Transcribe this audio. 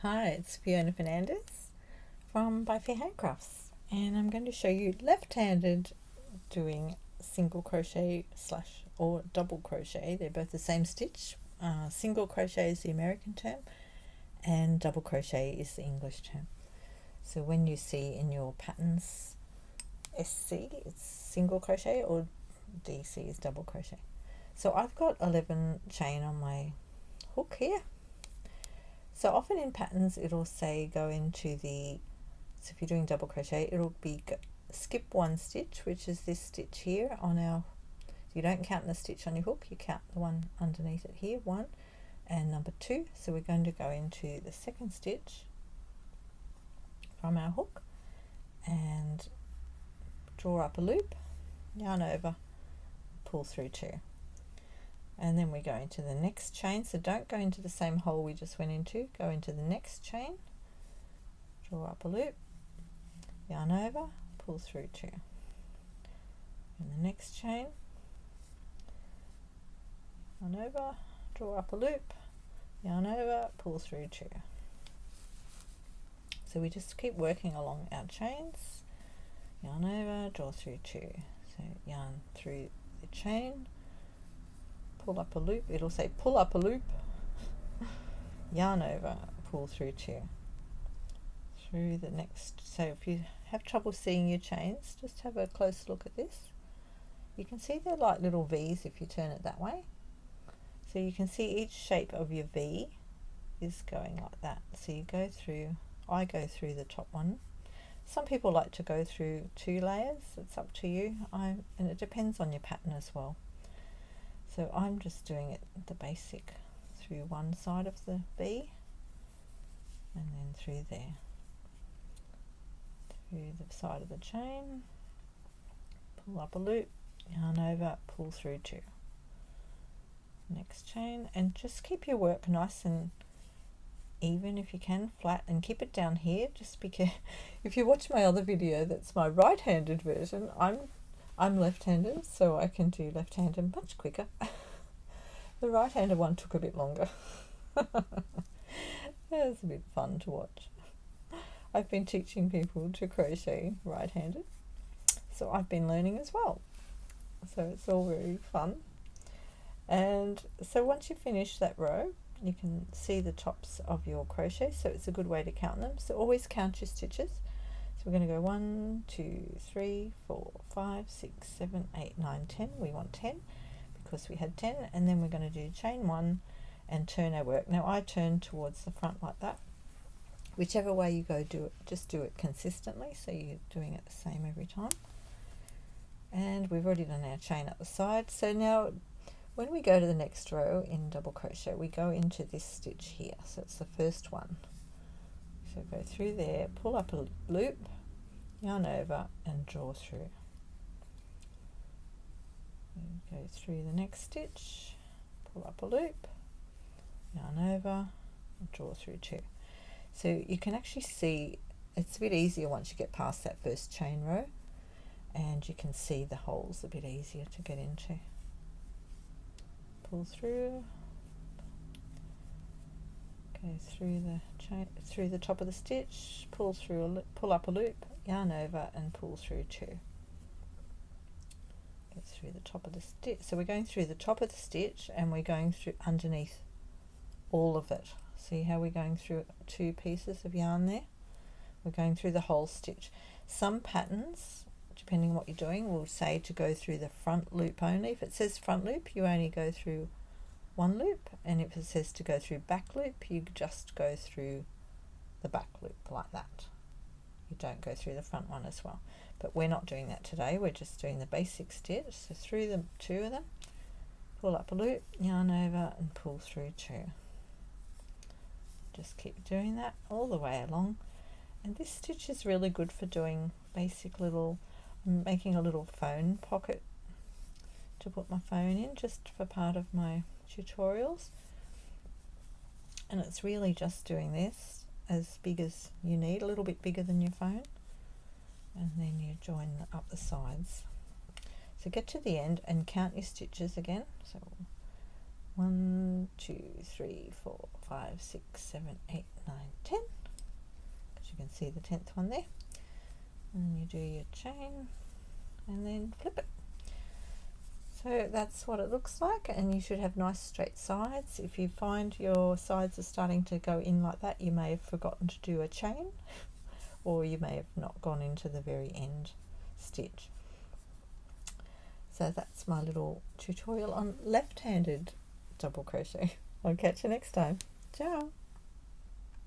Hi, it's Fiona Fernandez from By Fair Handcrafts, and I'm going to show you left-handed doing single crochet slash or double crochet. They're both the same stitch. Single crochet is the American term and double crochet is the English term. So when you see in your patterns SC, it's single crochet, or DC is double crochet. So I've got 11 chain on my hook here. So often in patterns it'll say go into the, so if you're doing double crochet it'll be skip one stitch, which is this stitch here on our, you don't count the stitch on your hook, you count the one underneath it here, 1 and number 2. So we're going to go into the second stitch from our hook and draw up a loop, yarn over, pull through 2. And then we go into the next chain, so don't go into the same hole we just went into, go into the next chain, draw up a loop, yarn over, pull through 2. In the next chain, yarn over, draw up a loop, yarn over, pull through 2. So we just keep working along our chains, yarn over, draw through 2. So yarn through the chain, pull up a loop, it'll say pull up a loop, yarn over, pull through 2. Through the next, so if you have trouble seeing your chains, just have a close look at this. You can see they're like little V's if you turn it that way. So you can see each shape of your V is going like that. So you go through, I go through the top one. Some people like to go through 2 layers, it's up to you. And it depends on your pattern as well. So I'm just doing it the basic through one side of the V and then through there, through the side of the chain, pull up a loop, yarn over, pull through 2. Next chain, and just keep your work nice and even if you can, flat, and keep it down here. Just because if you watch my other video, that's my right-handed version. I'm left-handed, so I can do left-handed much quicker. The right-handed one took a bit longer. It was a bit fun to watch. I've been teaching people to crochet right-handed, so I've been learning as well. So it's all very fun. And so once you finish that row, you can see the tops of your crochet, so it's a good way to count them. So always count your stitches. So we're going to go 1, 2, 3, 4, 5, 6, 7, 8, 9, 10. We want 10 because we had 10, and then we're going to do chain 1 and turn our work. Now I turn towards the front like that. Whichever way you go, do it. Just do it consistently, so you're doing it the same every time. And we've already done our chain up the side. So now when we go to the next row in double crochet, we go into this stitch here. So it's the first one. So go through there, pull up a loop, yarn over and draw through. And go through the next stitch, pull up a loop, yarn over and draw through 2. So you can actually see it's a bit easier once you get past that first chain row, and you can see the holes a bit easier to get into. Pull through, go through the chain, through the top of the stitch, pull through, pull up a loop, yarn over and pull through 2. Go through the top of the stitch. So we're going through the top of the stitch and we're going through underneath all of it. See how we're going through 2 pieces of yarn there? We're going through the whole stitch. Some patterns, depending on what you're doing, will say to go through the front loop only. If it says front loop, you only go through 1 loop, and if it says to go through back loop, you just go through the back loop like that. You don't go through the front one as well. But we're not doing that today, we're just doing the basic stitch. So through the 2 of them, pull up a loop, yarn over and pull through 2. Just keep doing that all the way along. And this stitch is really good for doing basic little, making a little phone pocket to put my phone in, just for part of my tutorials. And it's really just doing this as big as you need, a little bit bigger than your phone, and then you join up the sides. So get to the end and count your stitches again. So 1, 2, 3, 4, 5, 6, 7, 8, 9, 10. Because you can see the 10th one there. And you do your chain and then flip it. So that's what it looks like, and you should have nice straight sides. If you find your sides are starting to go in like that, you may have forgotten to do a chain, or you may have not gone into the very end stitch. So that's my little tutorial on left-handed double crochet. I'll catch you next time. Ciao!